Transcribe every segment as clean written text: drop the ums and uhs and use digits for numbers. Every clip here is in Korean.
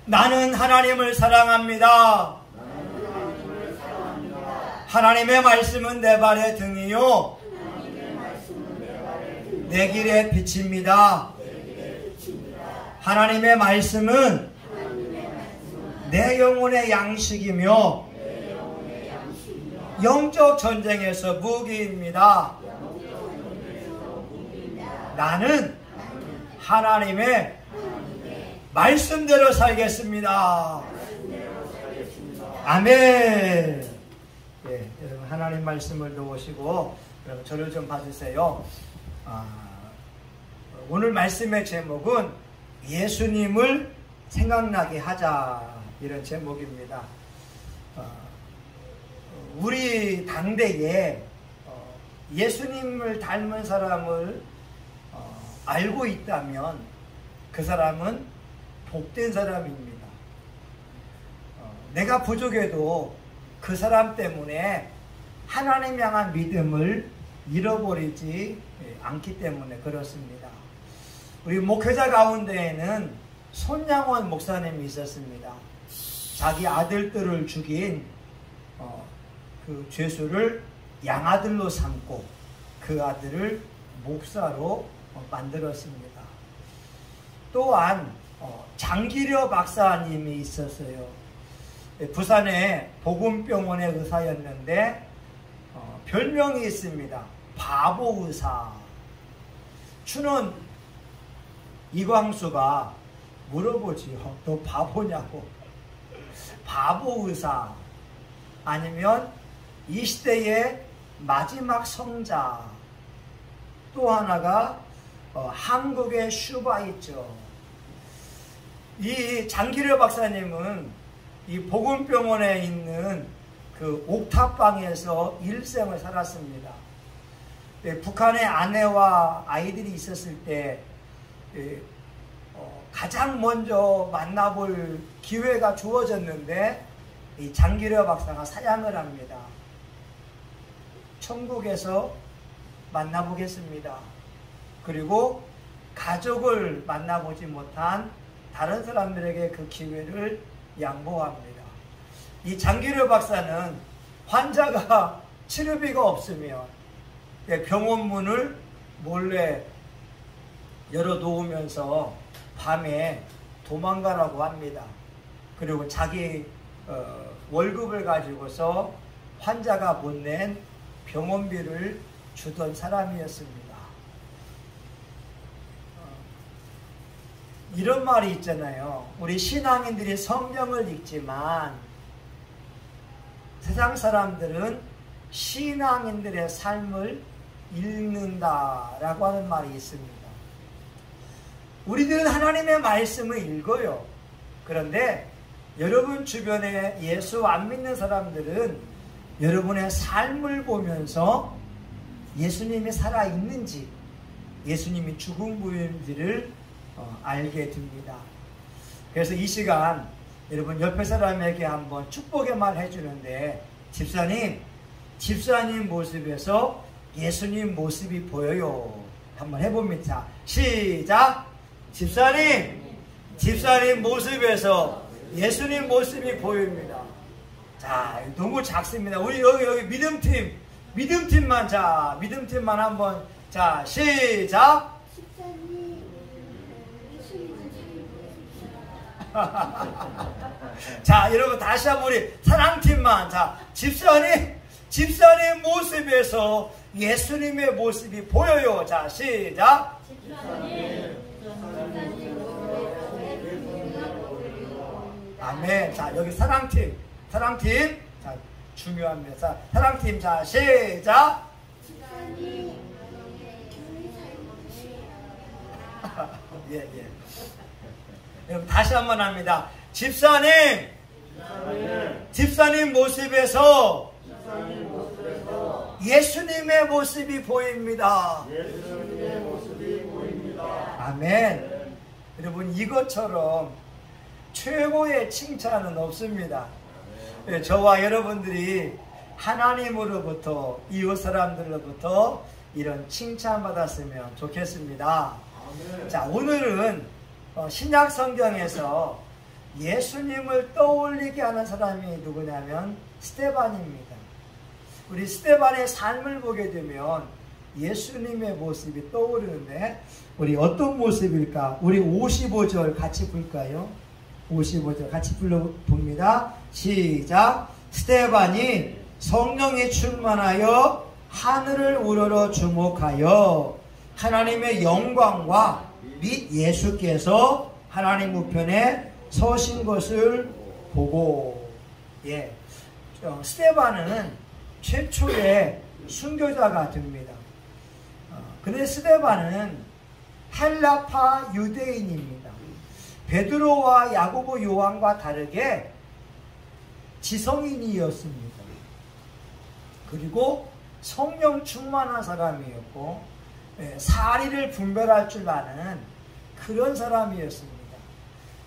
나는 하나님을 사랑합니다. 하나님의 말씀은 내 발의 등이요 내 길의 빛입니다. 하나님의 말씀은 내 영혼의 양식이며 영적 전쟁에서 무기입니다. 나는 하나님의 말씀대로 살겠습니다. 아멘. 예, 여러분 하나님 말씀을 놓으시고 여러분 저를 좀 봐주세요. 오늘 말씀의 제목은 예수님을 생각나게 하자, 이런 제목입니다. 우리 당대에 예수님을 닮은 사람을 알고 있다면 그 사람은 복된 사람입니다. 내가 부족해도 그 사람 때문에 하나님 향한 믿음을 잃어버리지 않기 때문에 그렇습니다. 우리 목회자 가운데에는 손양원 목사님이 있었습니다. 자기 아들들을 죽인 그 죄수를 양아들로 삼고 그 아들을 목사로 만들었습니다. 또한 장기려 박사님이 있었어요. 부산의 복음병원의 의사였는데 별명이 있습니다. 바보 의사. 추는 이광수가 물어보지요. 너 바보냐고. 바보 의사. 아니면 이 시대의 마지막 성자. 또 하나가 한국의 슈바이처. 이 장기려 박사님은 이 복음병원에 있는 그 옥탑방에서 일생을 살았습니다. 북한의 아내와 아이들이 있었을 때 가장 먼저 만나볼 기회가 주어졌는데 이 장기려 박사가 사양을 합니다. 천국에서 만나보겠습니다. 그리고 가족을 만나보지 못한 다른 사람들에게 그 기회를 양보합니다. 이 장기려 박사는 환자가 치료비가 없으면 병원 문을 몰래 열어놓으면서 밤에 도망가라고 합니다. 그리고 자기 월급을 가지고서 환자가 못 낸 병원비를 주던 사람이었습니다. 이런 말이 있잖아요. 우리 신앙인들이 성경을 읽지만 세상 사람들은 신앙인들의 삶을 읽는다라고 하는 말이 있습니다. 우리들은 하나님의 말씀을 읽어요. 그런데 여러분 주변에 예수 안 믿는 사람들은 여러분의 삶을 보면서 예수님이 살아있는지 예수님이 죽은 분인지를 알게 됩니다. 그래서 이 시간 여러분 옆에 사람에게 한번 축복의 말 해주는데 집사님 모습에서 예수님 모습이 보여요. 한번 해봅니다. 시작! 집사님 모습에서 예수님 모습이 보입니다. 자, 너무 작습니다. 우리 여기 믿음팀만 한번, 자, 시작! 자, 여러분 다시 한번 우리 사랑팀만, 자, 집사님 모습에서 예수님의 모습이 보여요. 자, 시작! 아멘. 자, 여기 사랑팀, 자, 중요합니다. 자, 사랑팀, 자, 시작! 예. 여러분 다시 한번 합니다. 집사님 모습에서 예수님의 모습이 보입니다. 아멘. 여러분 이것처럼 최고의 칭찬은 없습니다. 저와 여러분들이 하나님으로부터 이웃 사람들로부터 이런 칭찬 받았으면 좋겠습니다. 자, 오늘은 신약 성경에서 예수님을 떠올리게 하는 사람이 누구냐면 스데반입니다. 우리 스데반의 삶을 보게 되면 예수님의 모습이 떠오르는데 우리 어떤 모습일까? 우리 55절 같이 볼까요? 55절 같이 불러봅니다. 시작. 스데반이 성령이 충만하여 하늘을 우러러 주목하여 하나님의 영광과 및 예수께서 하나님 우편에 서신 것을 보고. 예, 스데반은 최초의 순교자가 됩니다. 근데 스데반은 헬라파 유대인입니다. 베드로와 야고보 요한과 다르게 지성인이었습니다. 그리고 성령 충만한 사람이었고 사리를 분별할 줄 아는 그런 사람이었습니다.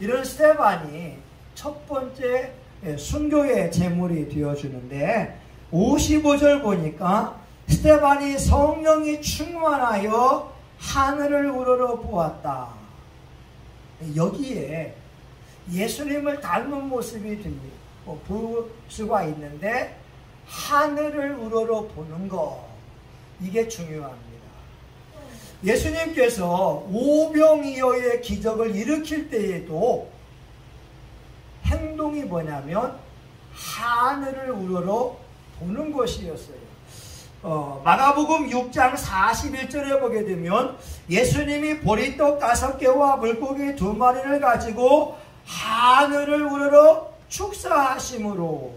이런 스데반이 첫 번째 순교의 제물이 되어주는데 55절 보니까 스데반이 성령이 충만하여 하늘을 우러러 보았다. 여기에 예수님을 닮은 모습이 볼 수가 있는데 하늘을 우러러 보는 것, 이게 중요합니다. 예수님께서 오병이어의 기적을 일으킬 때에도 행동이 뭐냐면 하늘을 우러러 보는 것이었어요. 마가복음 6장 41절에 보게 되면 예수님이 보리떡 5개와 물고기 2마리를 가지고 하늘을 우러러 축사하심으로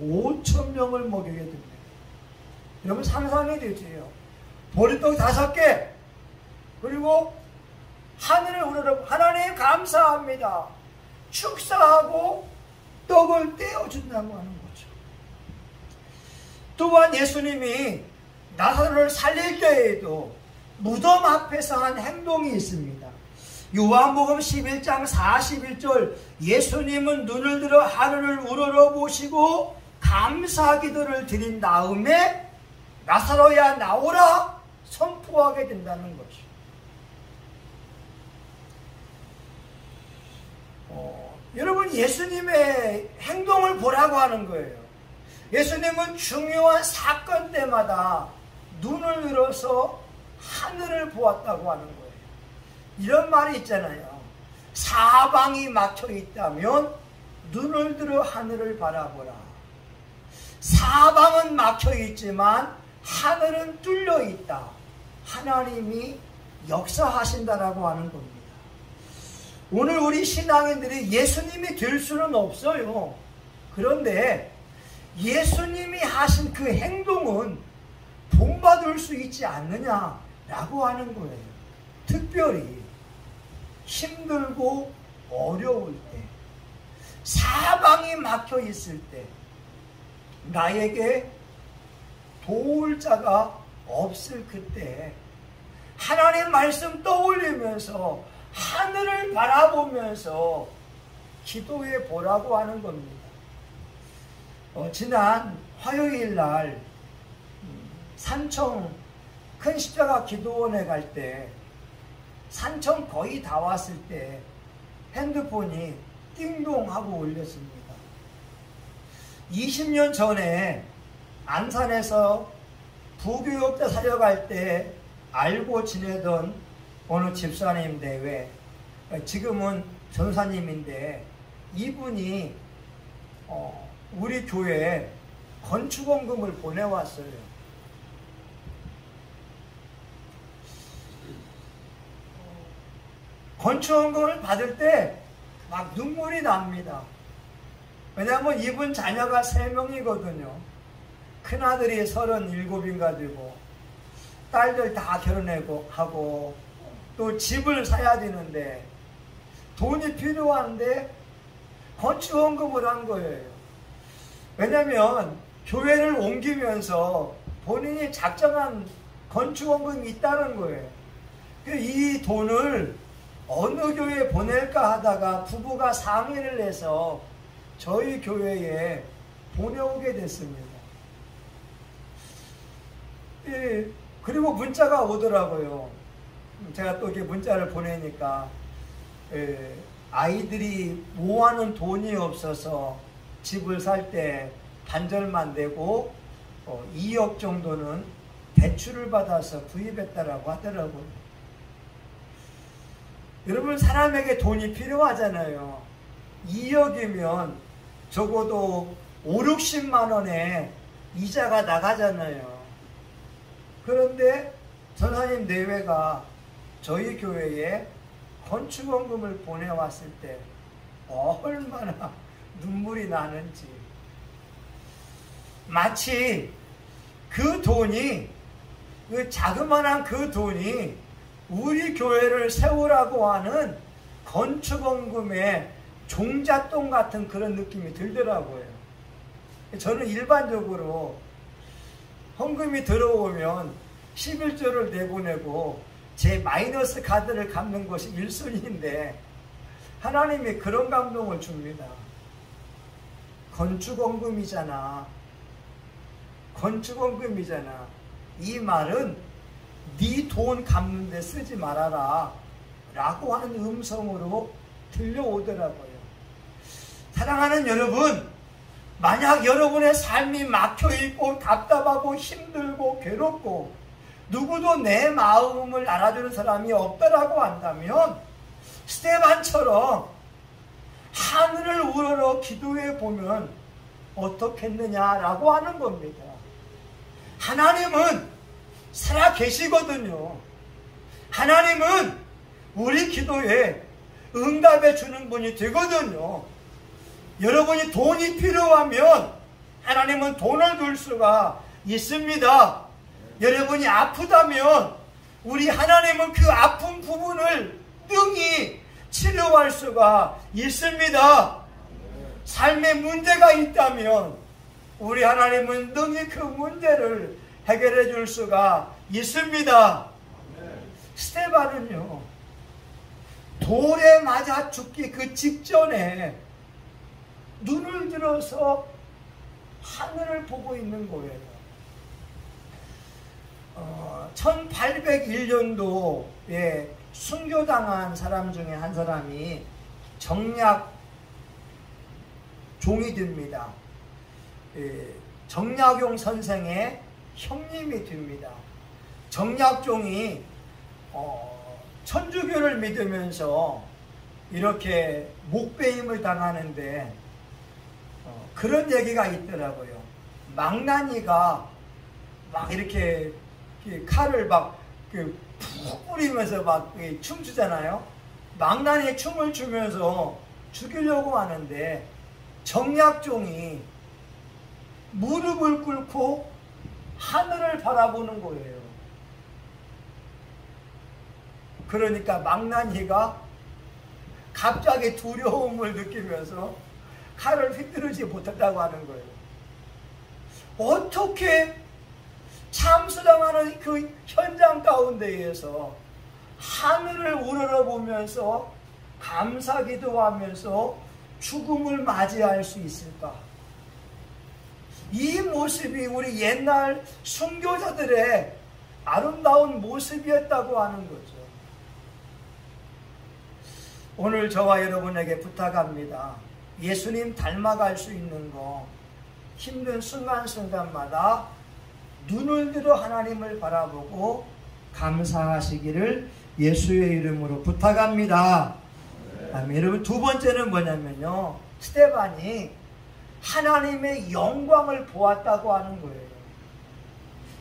5,000명을 먹이게 됩니다. 여러분 상상이 되지요. 보리떡 5개 그리고 하늘을 우러러 하나님 감사합니다. 축사하고 떡을 떼어준다고 하는 거죠. 또한 예수님이 나사로를 살릴 때에도 무덤 앞에서 한 행동이 있습니다. 요한복음 11장 41절 예수님은 눈을 들어 하늘을 우러러 보시고 감사 기도를 드린 다음에 나사로야 나오라 선포하게 된다는 거죠. 여러분 예수님의 행동을 보라고 하는 거예요. 예수님은 중요한 사건 때마다 눈을 들어서 하늘을 보았다고 하는 거예요. 이런 말이 있잖아요. 사방이 막혀 있다면 눈을 들어 하늘을 바라보라. 사방은 막혀 있지만 하늘은 뚫려 있다. 하나님이 역사하신다라고 하는 겁니다. 오늘 우리 신앙인들이 예수님이 될 수는 없어요. 그런데 예수님이 하신 그 행동은 본받을 수 있지 않느냐라고 하는 거예요. 특별히 힘들고 어려울 때, 사방이 막혀 있을 때, 나에게 도울 자가 없을 그때 하나님 말씀 떠올리면서 하늘을 바라보면서 기도해 보라고 하는 겁니다. 지난 화요일 날 산청 큰 십자가 기도원에 갈 때 산청 거의 다 왔을 때 핸드폰이 띵동 하고 울렸습니다. 20년 전에 안산에서 부교육자 사역할 때 알고 지내던 어느 집사님 대회, 지금은 전사님인데 이분이 우리 교회에 건축원금을 보내왔어요. 건축원금을 받을 때 막 눈물이 납니다. 왜냐하면 이분 자녀가 3명이거든요. 큰아들이 37인가 되고 딸들 다 결혼하고 또 집을 사야 되는데 돈이 필요한데 건축원금을 한 거예요. 왜냐하면 교회를 옮기면서 본인이 작정한 건축원금이 있다는 거예요. 이 돈을 어느 교회에 보낼까 하다가 부부가 상의를 해서 저희 교회에 보내오게 됐습니다. 그리고 문자가 오더라고요. 제가 또 이렇게 문자를 보내니까 아이들이 모아놓은 돈이 없어서 집을 살 때 반절만 내고 2억 정도는 대출을 받아서 구입했다라고 하더라고요. 여러분, 사람에게 돈이 필요하잖아요. 2억이면 적어도 5, 60만 원에 이자가 나가잖아요. 그런데 전사님 내외가 저희 교회에 건축원금을 보내왔을 때 얼마나 눈물이 나는지, 마치 그 돈이, 그 자그마한 그 돈이 우리 교회를 세우라고 하는 건축원금의 종잣돈 같은 그런 느낌이 들더라고요. 저는 일반적으로 헌금이 들어오면 11조를 내보내고 제 마이너스 카드를 갚는 것이 1순위인데 하나님이 그런 감동을 줍니다. 건축원금이잖아. 건축원금이잖아. 이 말은 네 돈 갚는 데 쓰지 말아라 라고 하는 음성으로 들려오더라고요. 사랑하는 여러분, 만약 여러분의 삶이 막혀있고 답답하고 힘들고 괴롭고 누구도 내 마음을 알아주는 사람이 없다라고 한다면 스데반처럼 하늘을 우러러 기도해 보면 어떻겠느냐라고 하는 겁니다. 하나님은 살아 계시거든요. 하나님은 우리 기도에 응답해 주는 분이 되거든요. 여러분이 돈이 필요하면 하나님은 돈을 줄 수가 있습니다. 여러분이 아프다면 우리 하나님은 그 아픈 부분을 능히 치료할 수가 있습니다. 삶에 문제가 있다면 우리 하나님은 능히 그 문제를 해결해 줄 수가 있습니다. 스데반은요, 돌에 맞아 죽기 그 직전에 눈을 들어서 하늘을 보고 있는 거예요. 1801년도에 순교당한 사람 중에 한 사람이 정약 종이 됩니다. 정약용 선생의 형님이 됩니다. 정약종이 천주교를 믿으면서 이렇게 목배임을 당하는데 그런 얘기가 있더라고요. 망나니가 막 이렇게 칼을 막 푹 뿌리면서 막 춤추잖아요. 망나니 춤을 추면서 죽이려고 하는데 정약종이 무릎을 꿇고 하늘을 바라보는 거예요. 그러니까 망나니가 갑자기 두려움을 느끼면서 칼을 휘두르지 못했다고 하는 거예요. 어떻게 참수당하는 그 현장 가운데에서 하늘을 우러러보면서 감사기도하면서 죽음을 맞이할 수 있을까? 이 모습이 우리 옛날 순교자들의 아름다운 모습이었다고 하는 거죠. 오늘 저와 여러분에게 부탁합니다. 예수님 닮아갈 수 있는 거, 힘든 순간순간마다 눈을 들어 하나님을 바라보고 감사하시기를 예수의 이름으로 부탁합니다. 아멘. 여러분, 두 번째는 뭐냐면요, 스데반이 하나님의 영광을 보았다고 하는 거예요.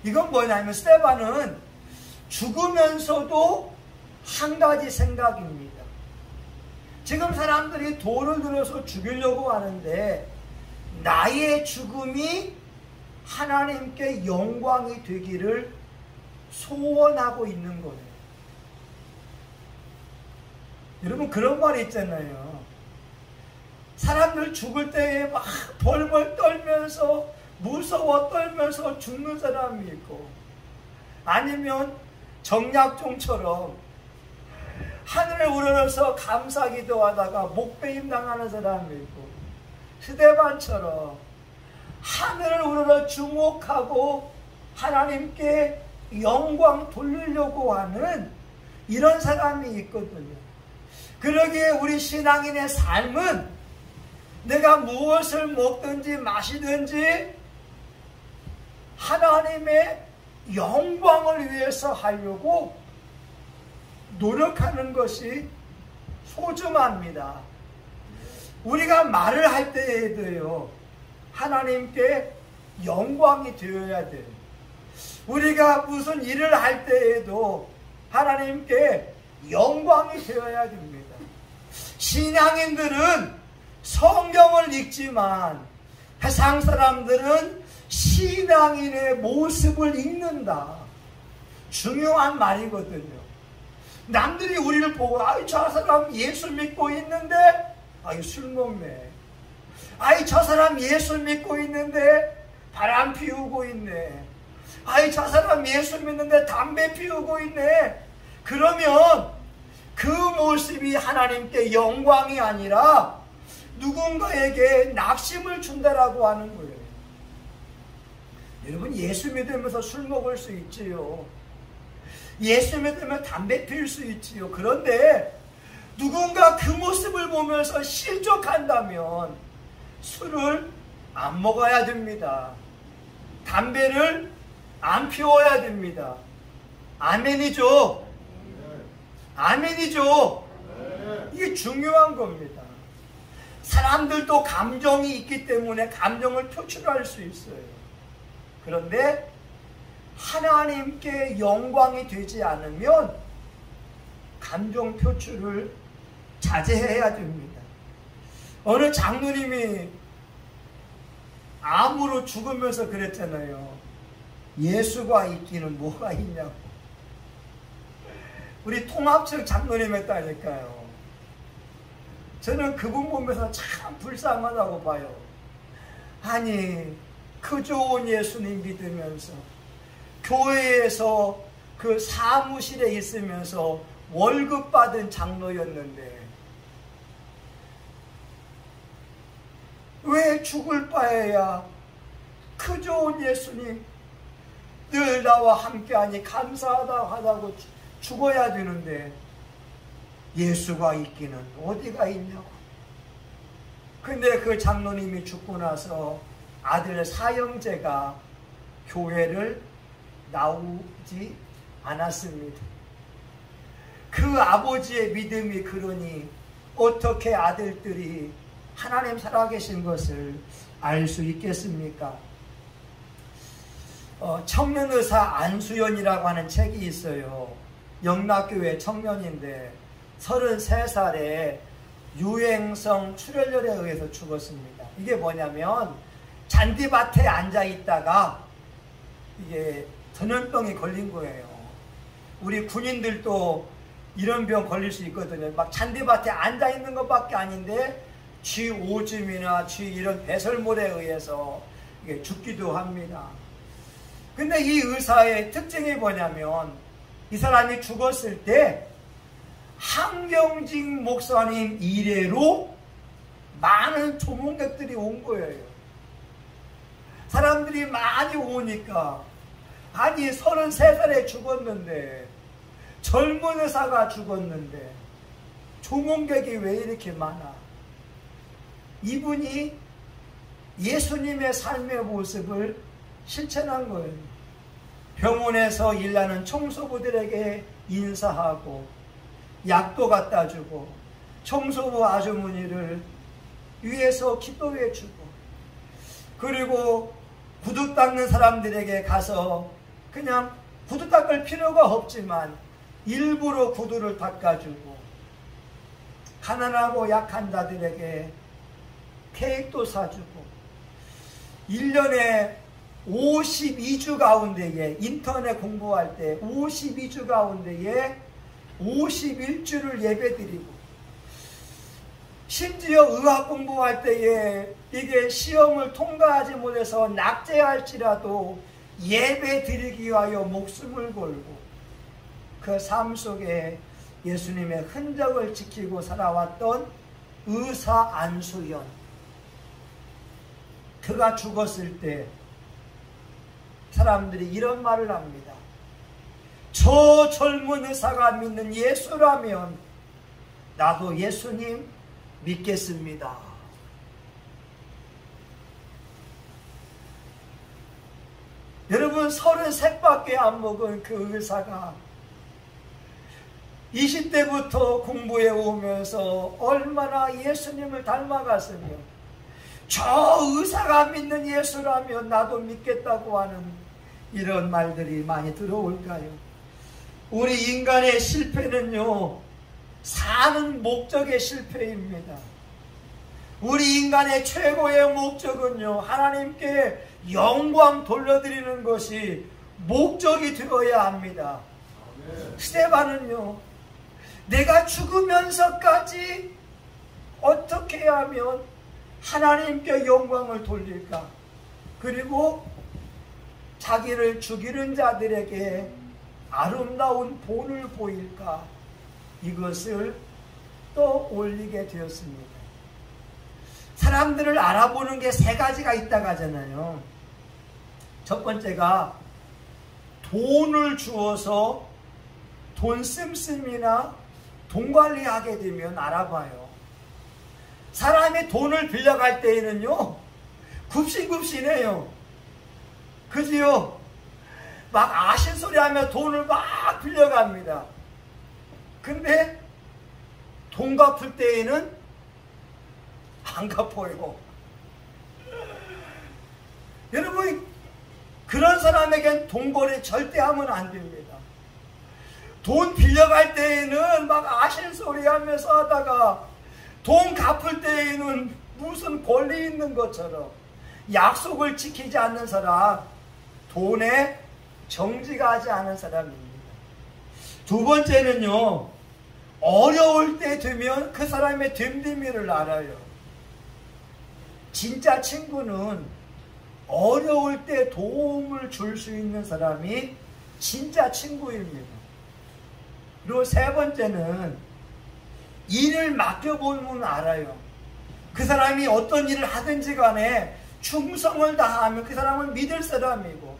이건 뭐냐면 스데반은 죽으면서도 한 가지 생각입니다. 지금 사람들이 돌을 들어서 죽이려고 하는데 나의 죽음이 하나님께 영광이 되기를 소원하고 있는 거예요. 여러분, 그런 말이 있잖아요. 사람들 죽을 때에 막 벌벌 떨면서 무서워 떨면서 죽는 사람이 있고, 아니면 정약종처럼 하늘을 우러러서 감사기도 하다가 목배임 당하는 사람이 있고, 스데반처럼 하늘을 우러러 주목하고 하나님께 영광 돌리려고 하는 이런 사람이 있거든요. 그러기에 우리 신앙인의 삶은 내가 무엇을 먹든지 마시든지 하나님의 영광을 위해서 하려고 노력하는 것이 소중합니다. 우리가 말을 할 때에도요, 하나님께 영광이 되어야 돼요. 우리가 무슨 일을 할 때에도 하나님께 영광이 되어야 됩니다. 신앙인들은 성경을 읽지만 세상 사람들은 신앙인의 모습을 읽는다. 중요한 말이거든요. 남들이 우리를 보고 아이 저 사람 예수 믿고 있는데 아이 술 먹네. 아이 저 사람 예수 믿고 있는데 바람 피우고 있네. 아이 저 사람 예수 믿는데 담배 피우고 있네. 그러면 그 모습이 하나님께 영광이 아니라 누군가에게 낙심을 준다라고 하는 거예요. 여러분, 예수 믿으면서 술 먹을 수 있지요. 예수 믿으면 담배 피울 수 있지요. 그런데 누군가 그 모습을 보면서 실족한다면 술을 안 먹어야 됩니다. 담배를 안 피워야 됩니다. 아멘이죠? 아멘이죠? 이게 중요한 겁니다. 사람들도 감정이 있기 때문에 감정을 표출할 수 있어요. 그런데 하나님께 영광이 되지 않으면 감정 표출을 자제해야 됩니다. 어느 장로님이 암으로 죽으면서 그랬잖아요. 예수가 있기는 뭐가 있냐고. 우리 통합측 장로님 했다니까요. 저는 그분 보면서 참 불쌍하다고 봐요. 아니, 그 좋은 예수님 믿으면서 교회에서 그 사무실에 있으면서 월급 받은 장로였는데 왜 죽을 바에야 그 좋은 예수님 늘 나와 함께하니 감사하다고 죽어야 되는데 예수가 있기는 어디가 있냐고. 근데 그 장로님이 죽고 나서 아들 사형제가 교회를 나오지 않았습니다. 그 아버지의 믿음이 그러니 어떻게 아들들이 하나님 살아계신 것을 알 수 있겠습니까? 청년의사 안수연이라고 하는 책이 있어요. 영락교회 청년인데 33살에 유행성 출혈열에 의해서 죽었습니다. 이게 뭐냐면 잔디밭에 앉아 있다가 이게 전염병이 걸린 거예요. 우리 군인들도 이런 병 걸릴 수 있거든요. 막 잔디밭에 앉아 있는 것밖에 아닌데 쥐 오줌이나 쥐 이런 배설물에 의해서 이게 죽기도 합니다. 근데 이 의사의 특징이 뭐냐면 이 사람이 죽었을 때 한경직 목사님 이래로 많은 조문객들이 온 거예요. 사람들이 많이 오니까 아니 33살에 죽었는데 젊은 의사가 죽었는데 조문객이 왜 이렇게 많아? 이분이 예수님의 삶의 모습을 실천한 거예요. 병원에서 일하는 청소부들에게 인사하고 약도 갖다 주고 청소부 아주머니를 위해서 기도해 주고 그리고 구두 닦는 사람들에게 가서 그냥 구두 닦을 필요가 없지만 일부러 구두를 닦아주고 가난하고 약한 자들에게 케이크도 사주고 1년에 52주 가운데에 인터넷 공부할 때 52주 가운데에 51주를 예배드리고 심지어 의학 공부할 때에 이게 시험을 통과하지 못해서 낙제할지라도 예배 드리기 위하여 목숨을 걸고 그 삶 속에 예수님의 흔적을 지키고 살아왔던 의사 안수연, 그가 죽었을 때 사람들이 이런 말을 합니다. 저 젊은 의사가 믿는 예수라면 나도 예수님 믿겠습니다. 여러분 33밖에 안 먹은 그 의사가 20대부터 공부해 오면서 얼마나 예수님을 닮아갔으며 저 의사가 믿는 예수라면 나도 믿겠다고 하는 이런 말들이 많이 들어올까요? 우리 인간의 실패는요, 사는 목적의 실패입니다. 우리 인간의 최고의 목적은요, 하나님께 영광 돌려드리는 것이 목적이 되어야 합니다. 스데반은요, 내가 죽으면서까지 어떻게 하면 하나님께 영광을 돌릴까? 그리고 자기를 죽이는 자들에게 아름다운 본을 보일까? 이것을 또 올리게 되었습니다. 사람들을 알아보는 게 세 가지가 있다고 하잖아요. 첫 번째가 돈을 주어서 돈 씀씀이나 돈 관리하게 되면 알아봐요. 사람이 돈을 빌려갈 때에는요, 굽신굽신해요. 그지요? 막 아신소리 하며 돈을 막 빌려갑니다. 근데 돈 갚을 때에는 안 갚아요. 여러분, 그런 사람에겐 돈거래 절대 하면 안 됩니다. 돈 빌려갈 때에는 막 아신소리 하면서 하다가 돈 갚을 때에는 무슨 권리 있는 것처럼 약속을 지키지 않는 사람, 돈에 정지가 하지 않은 사람입니다. 두 번째는요, 어려울 때 되면 그 사람의 됨됨이를 알아요. 진짜 친구는 어려울 때 도움을 줄 수 있는 사람이 진짜 친구입니다. 그리고 세 번째는 일을 맡겨보면 알아요. 그 사람이 어떤 일을 하든지 간에 충성을 다하면 그 사람은 믿을 사람이고,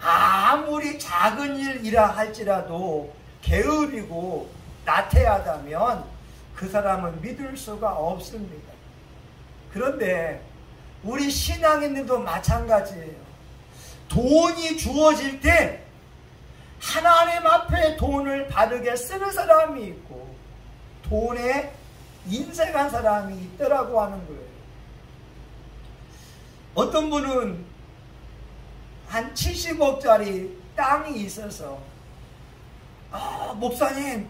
아무리 작은 일이라 할지라도 게으르고 나태하다면 그 사람은 믿을 수가 없습니다. 그런데 우리 신앙인들도 마찬가지예요. 돈이 주어질 때 하나님 앞에 돈을 바르게 쓰는 사람이 있고 돈에 인색한 사람이 있더라고 하는 거예요. 어떤 분은 한 70억짜리 땅이 있어서 목사님,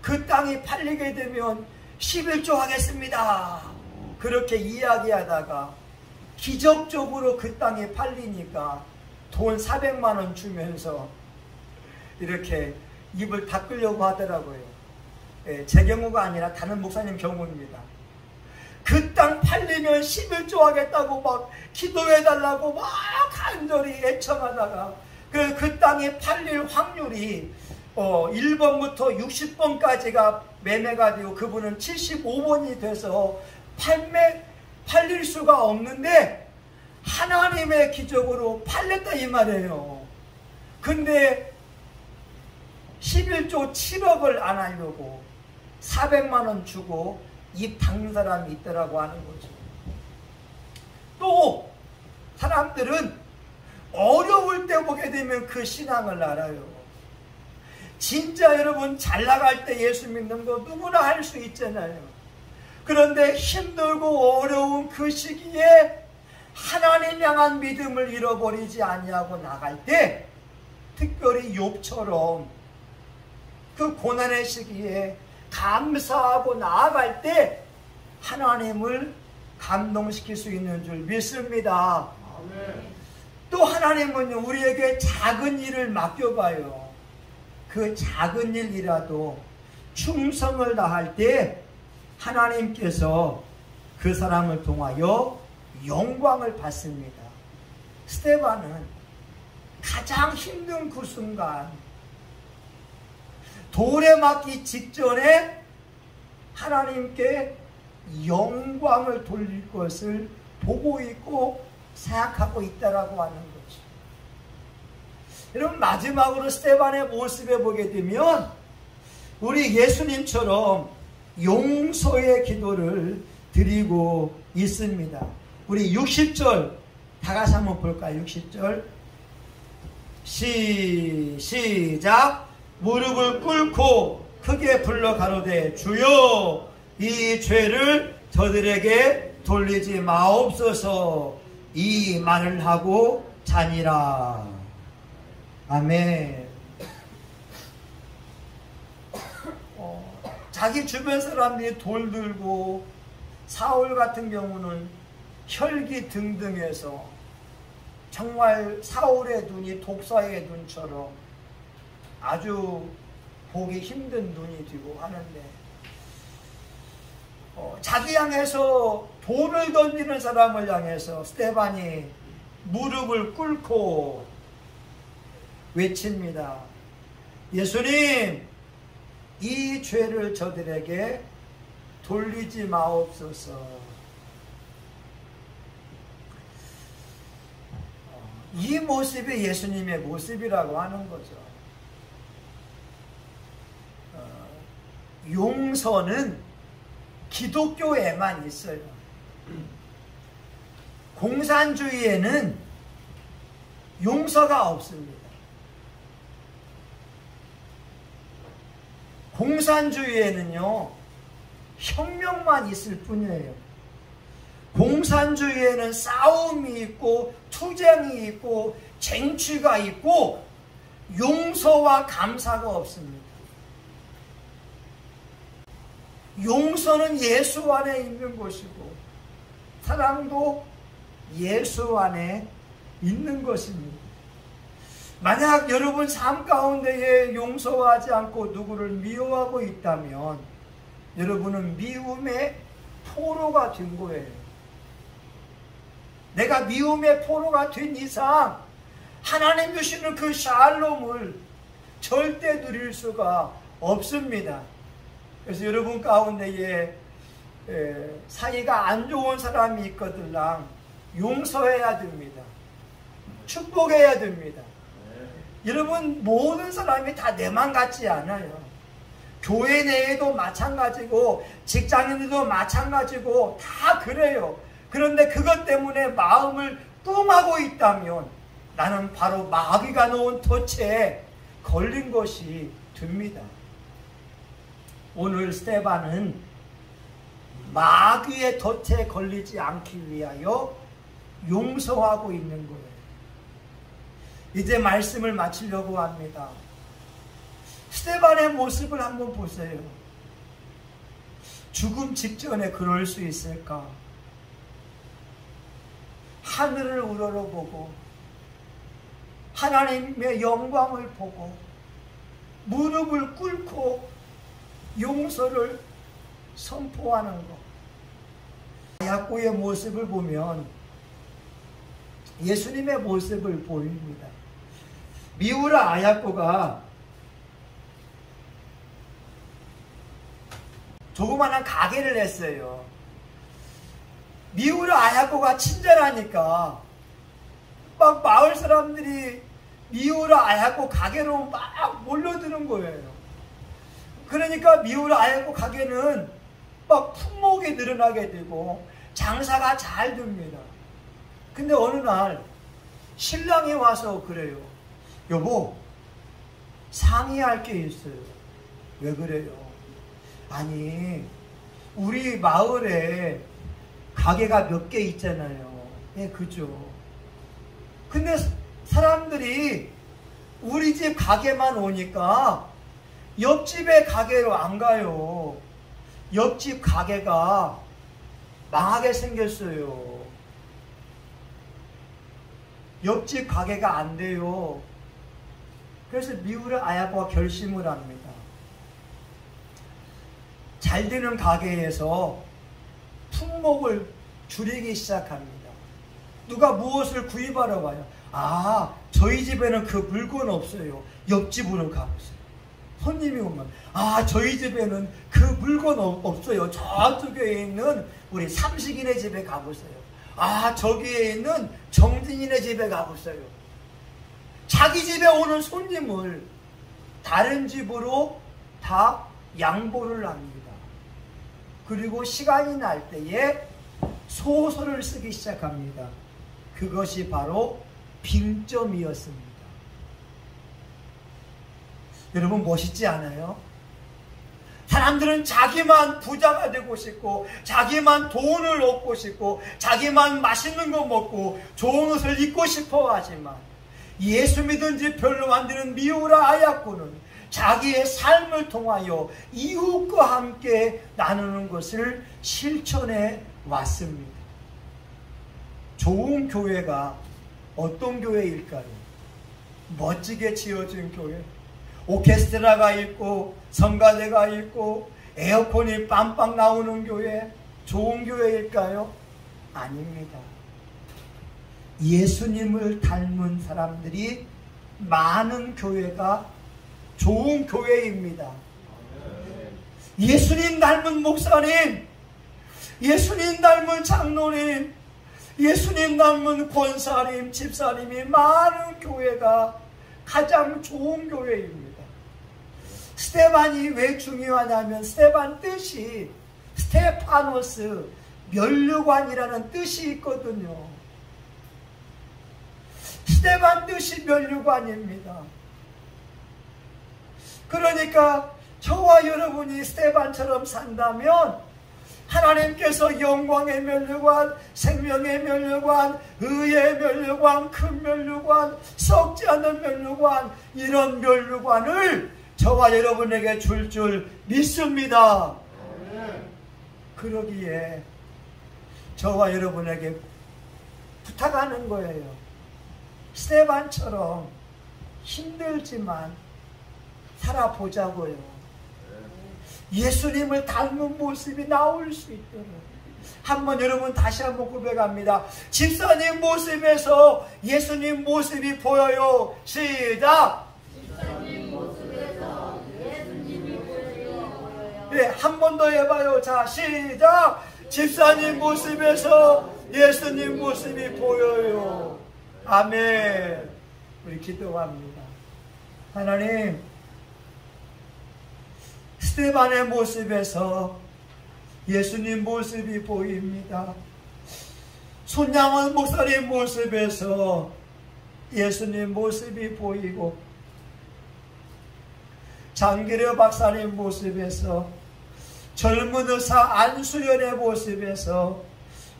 그 땅이 팔리게 되면 11조 하겠습니다. 그렇게 이야기하다가 기적적으로 그 땅이 팔리니까 돈 400만 원 주면서 이렇게 입을 닦으려고 하더라고요. 제 경우가 아니라 다른 목사님 경우입니다. 그 땅 팔리면 11조 하겠다고 막 기도해달라고 막 간절히 애청하다가 그 땅이 팔릴 확률이 1번부터 60번까지가 매매가 되고 그분은 75번이 돼서 팔릴 수가 없는데 하나님의 기적으로 팔렸다 이 말이에요. 근데 11조 7억을 안 하려고 400만 원 주고 입 닦는 사람이 있더라고 하는 거죠. 또 사람들은 어려울 때 보게 되면 그 신앙을 알아요. 진짜 여러분 잘 나갈 때 예수 믿는 거 누구나 할 수 있잖아요. 그런데 힘들고 어려운 그 시기에 하나님 향한 믿음을 잃어버리지 아니하고 나갈 때, 특별히 욥처럼 그 고난의 시기에 감사하고 나아갈 때 하나님을 감동시킬 수 있는 줄 믿습니다. 또 하나님은 우리에게 작은 일을 맡겨봐요. 그 작은 일이라도 충성을 다할 때 하나님께서 그 사람을 통하여 영광을 받습니다. 스데반은 가장 힘든 그 순간, 돌에 맞기 직전에 하나님께 영광을 돌릴 것을 보고 있고 생각하고 있다라고 하는 거죠. 여러분, 마지막으로 스데반의 모습에 보게 되면 우리 예수님처럼 용서의 기도를 드리고 있습니다. 우리 60절 다 같이 한번 볼까요? 60절 시작. 무릎을 꿇고 크게 불러 가로되 주여 이 죄를 저들에게 돌리지 마옵소서. 이 말을 하고 자니라. 아멘. 자기 주변 사람들이 돌 들고, 사울 같은 경우는 혈기 등등해서 정말 사울의 눈이 독사의 눈처럼 아주 보기 힘든 눈이 되고 하는데, 자기 향해서 돌을 던지는 사람을 향해서 스데반이 무릎을 꿇고 외칩니다. 예수님, 이 죄를 저들에게 돌리지 마옵소서. 이 모습이 예수님의 모습이라고 하는 거죠. 용서는 기독교에만 있어요. 공산주의에는 용서가 없습니다. 공산주의에는요, 혁명만 있을 뿐이에요. 공산주의에는 싸움이 있고 투쟁이 있고 쟁취가 있고 용서와 감사가 없습니다. 용서는 예수 안에 있는 것이고 사랑도 예수 안에 있는 것입니다. 만약 여러분 삶 가운데에 용서하지 않고 누구를 미워하고 있다면 여러분은 미움의 포로가 된 거예요. 내가 미움의 포로가 된 이상 하나님 주시는 그 샬롬을 절대 누릴 수가 없습니다. 그래서 여러분 가운데에 사이가 안 좋은 사람이 있거들랑 용서해야 됩니다. 축복해야 됩니다. 여러분, 모든 사람이 다 내만 같지 않아요. 교회 내에도 마찬가지고 직장인들도 마찬가지고 다 그래요. 그런데 그것 때문에 마음을 뚱하고 있다면 나는 바로 마귀가 놓은 덫에 걸린 것이 됩니다. 오늘 스데반은 마귀의 덫에 걸리지 않기 위하여 용서하고 있는 거예요. 이제 말씀을 마치려고 합니다. 스데반의 모습을 한번 보세요. 죽음 직전에 그럴 수 있을까? 하늘을 우러러보고 하나님의 영광을 보고 무릎을 꿇고 용서를 선포하는 것. 야고의 모습을 보면 예수님의 모습을 보입니다. 미우라 아야코가 조그마한 가게를 했어요. 미우라 아야코가 친절하니까 막 마을 사람들이 미우라 아야코 가게로 막 몰려드는 거예요. 그러니까 미우라 아야코 가게는 막 품목이 늘어나게 되고 장사가 잘 됩니다. 근데 어느 날 신랑이 와서 그래요. 여보, 상의할 게 있어요. 왜 그래요? 아니, 우리 마을에 가게가 몇 개 있잖아요. 예, 그죠. 근데 사람들이 우리 집 가게만 오니까 옆집의 가게로 안 가요. 옆집 가게가 망하게 생겼어요. 옆집 가게가 안 돼요. 그래서 미우라 아야코가 결심을 합니다. 잘 되는 가게에서 품목을 줄이기 시작합니다. 누가 무엇을 구입하러 와요. 아, 저희 집에는 그 물건 없어요. 옆집으로 가보세요. 손님이 오면, 아, 저희 집에는 그 물건 없어요. 저쪽에 있는 우리 삼식이네 집에 가보세요. 아, 저기에 있는 정진이네 집에 가보세요. 자기 집에 오는 손님을 다른 집으로 다 양보를 합니다. 그리고 시간이 날 때에 소설을 쓰기 시작합니다. 그것이 바로 빙점이었습니다. 여러분 멋있지 않아요? 사람들은 자기만 부자가 되고 싶고 자기만 돈을 얻고 싶고 자기만 맛있는 거 먹고 좋은 옷을 입고 싶어 하지만 예수 믿은 지 별로 안 되는 미우라 아야코는 자기의 삶을 통하여 이웃과 함께 나누는 것을 실천해 왔습니다. 좋은 교회가 어떤 교회일까요? 멋지게 지어진 교회, 오케스트라가 있고 성가대가 있고 에어컨이 빵빵 나오는 교회, 좋은 교회일까요? 아닙니다. 예수님을 닮은 사람들이 많은 교회가 좋은 교회입니다. 예수님 닮은 목사님, 예수님 닮은 장로님, 예수님 닮은 권사님, 집사님이 많은 교회가 가장 좋은 교회입니다. 스테반이 왜 중요하냐면 스테반 뜻이 스테파노스, 면류관이라는 뜻이 있거든요. 스테반 뜻이 면류관입니다. 그러니까 저와 여러분이 스테반처럼 산다면 하나님께서 영광의 면류관, 생명의 면류관, 의의 면류관, 큰 면류관, 썩지 않는 면류관, 이런 면류관을 저와 여러분에게 줄 믿습니다. 그러기에 저와 여러분에게 부탁하는 거예요. 스테반처럼 힘들지만 살아보자고요. 예수님을 닮은 모습이 나올 수 있도록. 한번 여러분 다시 한번 고백합니다. 집사님 모습에서 예수님 모습이 보여요. 시작. 집사님 모습에서 예수님이 보여요. 네, 한 번 더 해봐요. 자, 시작. 집사님 모습에서 예수님 모습이 보여요. 아멘. 우리 기도합니다. 하나님, 스테반의 모습에서 예수님 모습이 보입니다. 손양원 목사님 모습에서 예수님 모습이 보이고, 장기려 박사님 모습에서, 젊은 의사 안수연의 모습에서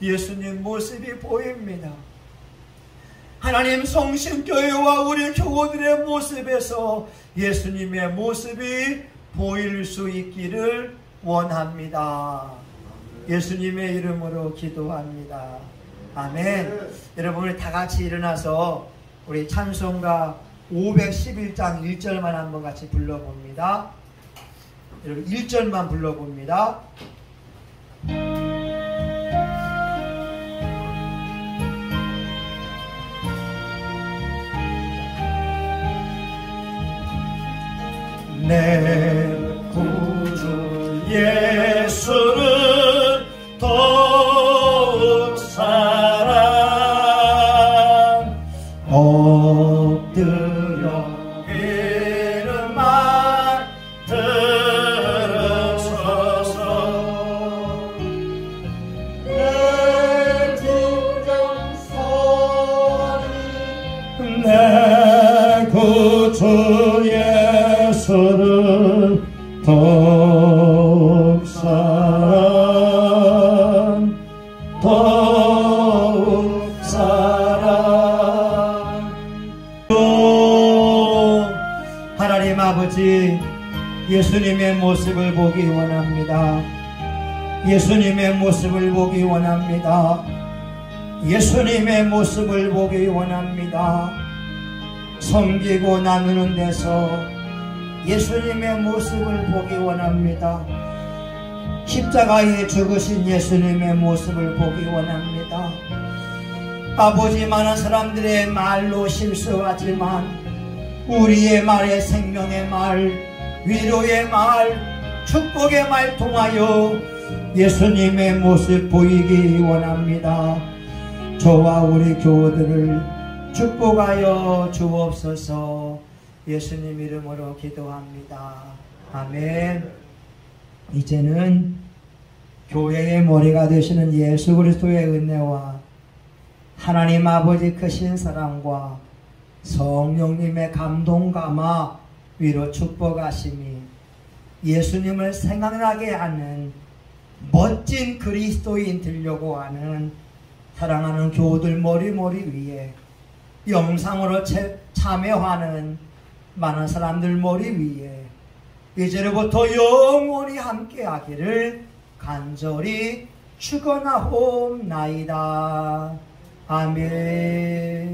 예수님 모습이 보입니다. 하나님, 성심교회와 우리 교우들의 모습에서 예수님의 모습이 보일 수 있기를 원합니다. 예수님의 이름으로 기도합니다. 아멘. 여러분, 우리 다 같이 일어나서 우리 찬송가 511장 1절만 한번 같이 불러봅니다. 여러분 1절만 불러봅니다. 내 구주 예수를 더욱 사랑 엎드려 이름만 들으소서. 내 진정선이 내 구주 예수를 더욱 사랑 더욱 사랑. 하나님 아버지, 예수님의 모습을 보기 원합니다. 예수님의 모습을 보기 원합니다. 예수님의 모습을 보기 원합니다. 섬기고 나누는 데서 예수님의 모습을 보기 원합니다. 십자가에 죽으신 예수님의 모습을 보기 원합니다. 아버지, 많은 사람들의 말로 실수하지만 우리의 말에 생명의 말, 위로의 말, 축복의 말 통하여 예수님의 모습 보이기 원합니다. 저와 우리 교우들을 축복하여 주옵소서. 예수님 이름으로 기도합니다. 아멘. 이제는 교회의 머리가 되시는 예수 그리스도의 은혜와 하나님 아버지 크신 사랑과 성령님의 감동 감화 위로 축복하심이 예수님을 생각나게 하는 멋진 그리스도인 되려고 하는 사랑하는 교우들 머리 위에 영상으로 참여하는 많은 사람들 머리 위에 이제로부터 영원히 함께하기를 간절히 축원하옵나이다. 아멘.